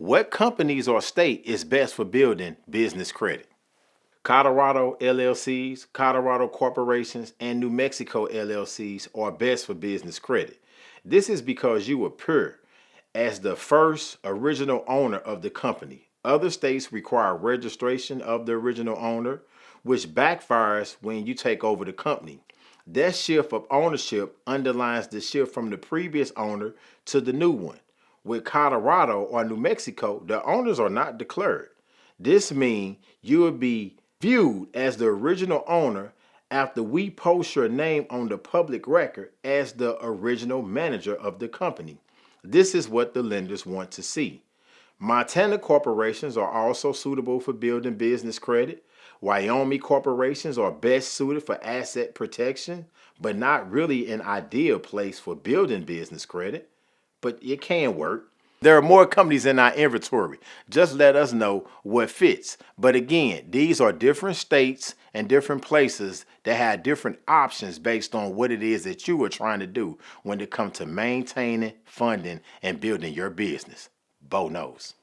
What companies or state is best for building business credit? Colorado LLCs, Colorado corporations, and New Mexico LLCs are best for business credit. This is because you appear as the first original owner of the company. Other states require registration of the original owner, which backfires when you take over the company. That shift of ownership underlines the shift from the previous owner to the new one. With Colorado or New Mexico, the owners are not declared. This means you will be viewed as the original owner after we post your name on the public record as the original manager of the company. This is what the lenders want to see. Montana corporations are also suitable for building business credit. Wyoming corporations are best suited for asset protection, but not really an ideal place for building business credit. But it can work. There are more companies in our inventory. Just let us know what fits. But again, these are different states and different places that have different options based on what it is that you are trying to do when it comes to maintaining, funding, and building your business. Bo knows.